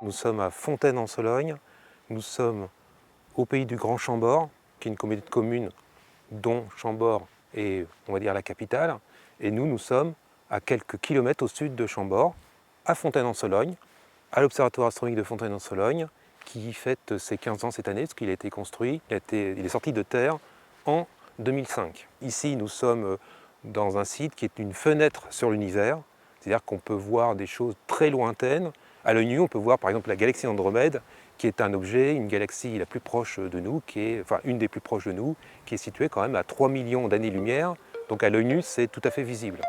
Nous sommes à Fontaine-en-Sologne, nous sommes au pays du Grand Chambord, qui est une communauté de communes dont Chambord est, on va dire, la capitale. Et nous sommes à quelques kilomètres au sud de Chambord, à Fontaine-en-Sologne, à l'Observatoire astronomique de Fontaine-en-Sologne, qui fête ses 15 ans cette année, parce qu'il a été construit, il est sorti de terre en 2005. Ici, nous sommes dans un site qui est une fenêtre sur l'univers, c'est-à-dire qu'on peut voir des choses très lointaines. À l'œil nu, on peut voir par exemple la galaxie Andromède, qui est un objet, une galaxie la plus proche de nous, une des plus proches de nous, qui est située quand même à 3 millions d'années-lumière. Donc à l'œil nu, c'est tout à fait visible.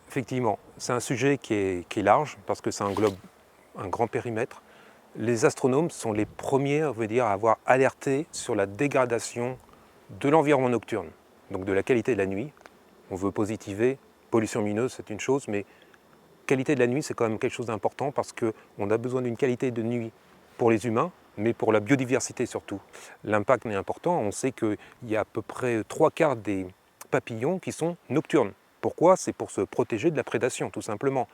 Effectivement, c'est un sujet qui est large, parce que ça englobe un grand périmètre. Les astronomes sont les premiers, on veut dire, à avoir alerté sur la dégradation de l'environnement nocturne, donc de la qualité de la nuit. On veut positiver, pollution lumineuse c'est une chose, mais qualité de la nuit c'est quand même quelque chose d'important parce qu'on a besoin d'une qualité de nuit pour les humains, mais pour la biodiversité surtout. L'impact est important, on sait qu'il y a à peu près 3/4 des papillons qui sont nocturnes. Pourquoi? C'est pour se protéger de la prédation, tout simplement.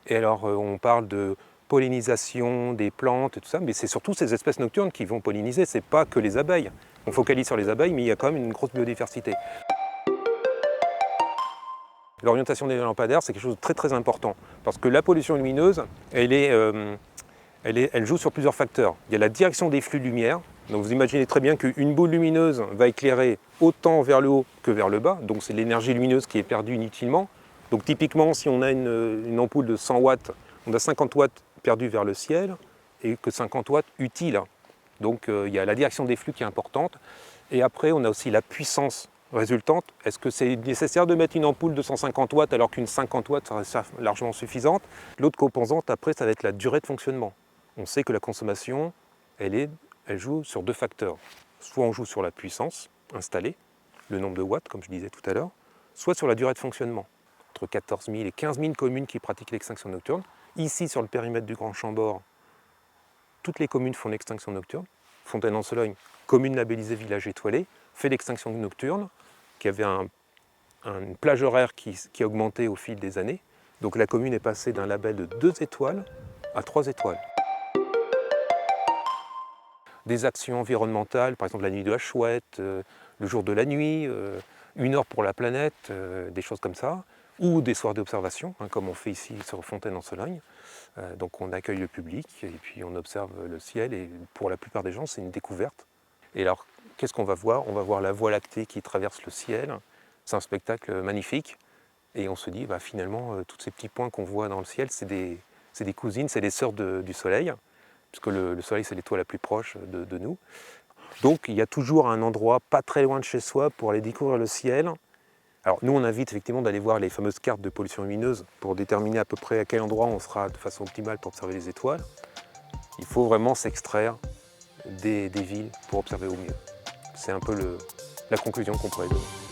Et alors on parle de pollinisation des plantes et tout ça, mais c'est surtout ces espèces nocturnes qui vont polliniser, c'est pas que les abeilles. On focalise sur les abeilles, mais il y a quand même une grosse biodiversité. L'orientation des lampadaires, c'est quelque chose de très très important, parce que la pollution lumineuse, elle joue sur plusieurs facteurs. Il y a la direction des flux de lumière, donc vous imaginez très bien qu'une boule lumineuse va éclairer autant vers le haut que vers le bas, donc c'est l'énergie lumineuse qui est perdue inutilement. Donc typiquement, si on a une ampoule de 100 watts, on a 50 watts perdus vers le ciel, et que 50 watts utiles. Donc il y a la direction des flux qui est importante, et après on a aussi la puissance résultante. Est-ce que c'est nécessaire de mettre une ampoule de 150 watts alors qu'une 50 watts serait largement suffisante? L'autre composante après, ça va être la durée de fonctionnement. On sait que la consommation, elle joue sur deux facteurs. Soit on joue sur la puissance installée, le nombre de watts comme je disais tout à l'heure, soit sur la durée de fonctionnement. Entre 14 000 et 15 000 communes qui pratiquent l'extinction nocturne. Ici sur le périmètre du Grand Chambord, toutes les communes font l'extinction nocturne. Fontaine-en-Sologne, commune labellisée village étoilé, fait l'extinction nocturne, qui avait une plage horaire qui a augmenté au fil des années. Donc la commune est passée d'un label de 2 étoiles à 3 étoiles. Des actions environnementales, par exemple la nuit de la chouette, le jour de la nuit, 1 heure pour la planète, des choses comme ça, ou des soirs d'observation, comme on fait ici sur Fontaine-en-Sologne. Donc on accueille le public et puis on observe le ciel, et pour la plupart des gens c'est une découverte. Et alors qu'est-ce qu'on va voir? On va voir la Voie lactée qui traverse le ciel, c'est un spectacle magnifique, et on se dit finalement tous ces petits points qu'on voit dans le ciel c'est des cousines, c'est des sœurs du soleil, puisque le soleil c'est l'étoile la plus proche de nous. Donc il y a toujours un endroit pas très loin de chez soi pour aller découvrir le ciel. Alors nous on invite effectivement d'aller voir les fameuses cartes de pollution lumineuse pour déterminer à peu près à quel endroit on sera de façon optimale pour observer les étoiles. Il faut vraiment s'extraire des villes pour observer au mieux. C'est un peu la conclusion qu'on pourrait donner.